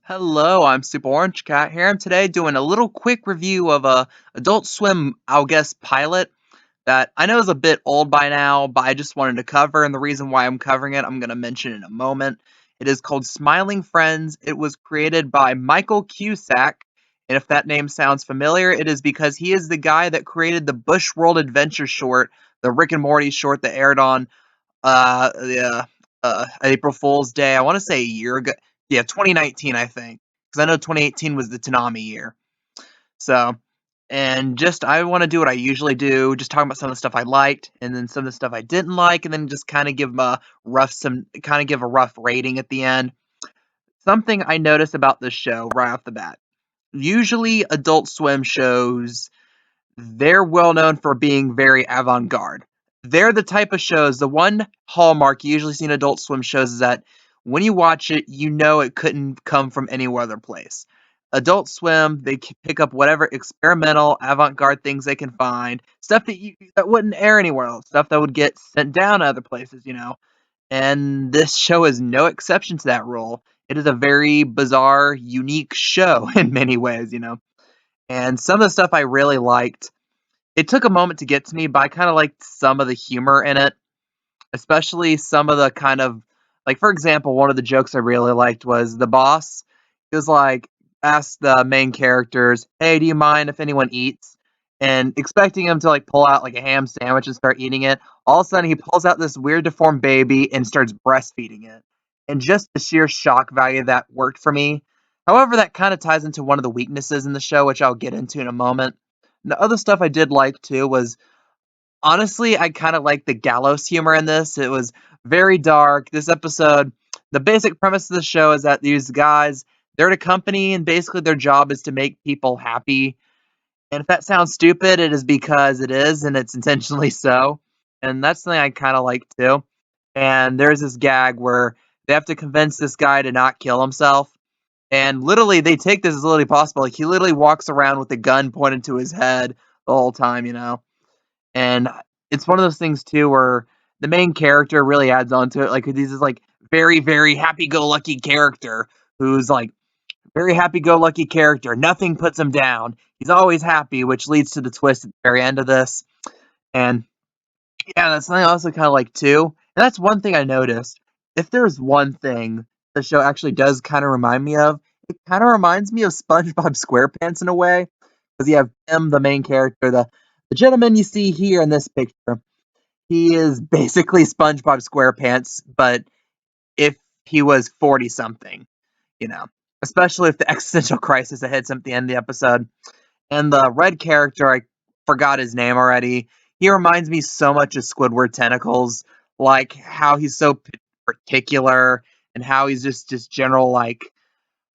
Hello, I'm Super Orange Cat here. I'm today doing a little quick review of a Adult Swim, I'll guess, pilot that I know is a bit old by now, but I just wanted to cover, and the reason why I'm covering it, I'm going to mention in a moment. It is called Smiling Friends. It was created by Michael Cusack, and if that name sounds familiar, it is because he is the guy that created the Bushworld Adventures short, the Rick and Morty short that aired on yeah, April Fool's Day. I want to say a year ago. Yeah, 2019, I think, because I know 2018 was the Tanami year. So, and just I want to do what I usually do, just talk about some of the stuff I liked, and then some of the stuff I didn't like, and then just kind of give a rough rating at the end. Something I noticed about this show right off the bat. Usually, Adult Swim shows they're well known for being very avant-garde. They're the type of shows, the one hallmark you usually see in Adult Swim shows is that when you watch it, you know it couldn't come from anywhere other place. Adult Swim, they pick up whatever experimental, avant-garde things they can find, stuff that wouldn't air anywhere else, stuff that would get sent down to other places. And this show is no exception to that rule. It is a very bizarre, unique show in many ways. And some of the stuff I really liked it took a moment to get to me, but I kind of liked some of the humor in it, especially some of the kind of like, for example, one of the jokes I really liked was the boss. He was like, asked the main characters, "Hey, do you mind if anyone eats?" And expecting him to like pull out like a ham sandwich and start eating it. All of a sudden, he pulls out this weird deformed baby and starts breastfeeding it. And just the sheer shock value of that worked for me. However, that kind of ties into one of the weaknesses in the show, which I'll get into in a moment. The other stuff I did like too was honestly, I kind of like the gallows humor in this. It was very dark. This episode, the basic premise of the show is that these guys, they're at a company and basically their job is to make people happy. And if that sounds stupid, it is because it is, and it's intentionally so. And that's something I kind of like too. And there's this gag where they have to convince this guy to not kill himself. And literally, they take this as literally possible. Like, he literally walks around with a gun pointed to his head the whole time. And it's one of those things too where the main character really adds on to it. Like he's this like very, very happy-go-lucky character who's like very happy-go-lucky character. Nothing puts him down. He's always happy, which leads to the twist at the very end of this. And yeah, that's something I also kind of like too. And that's one thing I noticed. If there's one thing the show actually does kind of remind me of, it kind of reminds me of SpongeBob SquarePants in a way. Because you have him, the main character, the gentleman you see here in this picture. He is basically SpongeBob SquarePants, but if he was 40 something, you know, especially if the existential crisis that hits him at the end of the episode. And the red character, I forgot his name already. He reminds me so much of Squidward Tentacles, like how he's so particular and how he's just general like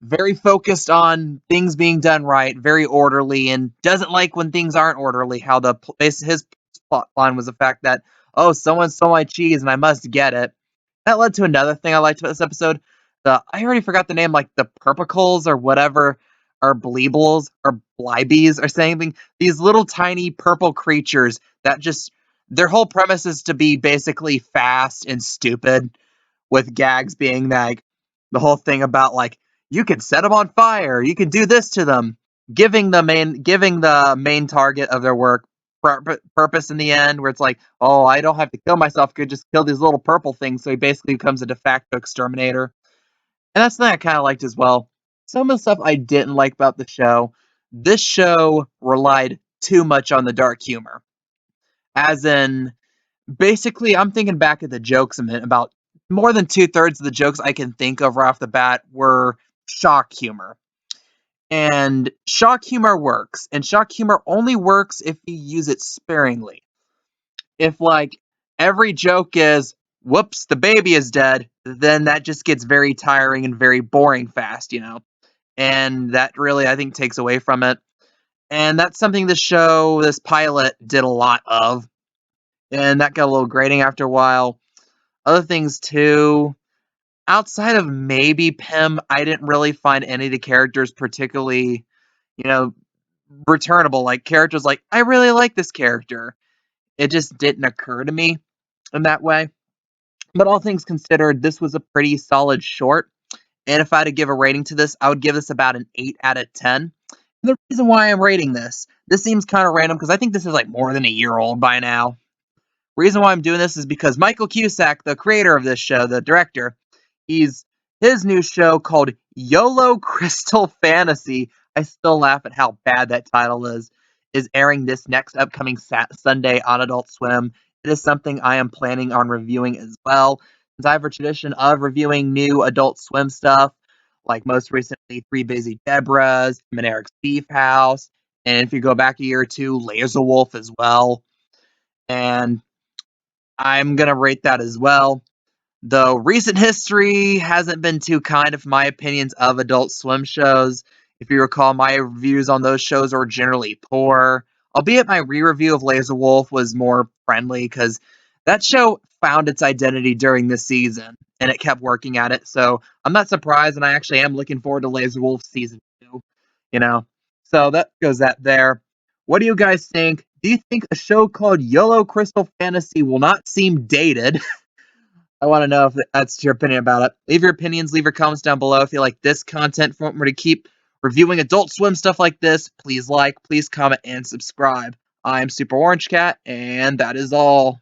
very focused on things being done right, very orderly, and doesn't like when things aren't orderly. How his plot line was the fact that someone stole my cheese and I must get it. That led to another thing I liked about this episode. I already forgot the name, like the Purpicles or whatever, or Bleebles or Blybees or something. These little tiny purple creatures that just their whole premise is to be basically fast and stupid, with gags being like the whole thing about like you can set them on fire, you can do this to them, giving the main target of their work purpose in the end, where it's like, oh, I don't have to kill myself, I could just kill these little purple things, so he basically becomes a de facto exterminator. And that's something I kind of liked as well. Some of the stuff I didn't like about the show, this show relied too much on the dark humor. As in, basically, I'm thinking back at the jokes a minute. About more than two-thirds of the jokes I can think of right off the bat were shock humor. And shock humor works. And shock humor only works if you use it sparingly. If, like, every joke is, whoops, the baby is dead, then that just gets very tiring and very boring fast. And that really, I think, takes away from it. And that's something this pilot, did a lot of. And that got a little grating after a while. Other things too, outside of maybe Pym, I didn't really find any of the characters particularly, you know, returnable. Like characters like, I really like this character. It just didn't occur to me in that way. But all things considered, this was a pretty solid short. And if I had to give a rating to this, I would give this about an 8 out of 10. And the reason why I'm rating this seems kind of random because I think this is like more than a year old by now. Reason why I'm doing this is because Michael Cusack, the creator of this show, the director, his new show called YOLO Crystal Fantasy. I still laugh at how bad that title is airing this next upcoming Sunday on Adult Swim. It is something I am planning on reviewing as well, since I have a tradition of reviewing new Adult Swim stuff, like most recently Three Busy Debras, Tim and Eric's Beef House, and if you go back a year or two, Laser Wolf as well. And I'm gonna rate that as well. Though recent history hasn't been too kind of my opinions of Adult Swim shows. If you recall, my reviews on those shows were generally poor. Albeit my re-review of Laser Wolf was more friendly because that show found its identity during this season and it kept working at it. So I'm not surprised, and I actually am looking forward to Laser Wolf season 2. You know, so that goes that there. What do you guys think? Do you think a show called YOLO Crystal Fantasy will not seem dated? I want to know if that's your opinion about it. Leave your opinions, leave your comments down below. If you like this content, want me to keep reviewing Adult Swim stuff like this, please like, please comment, and subscribe. I'm Super Orange Cat, and that is all.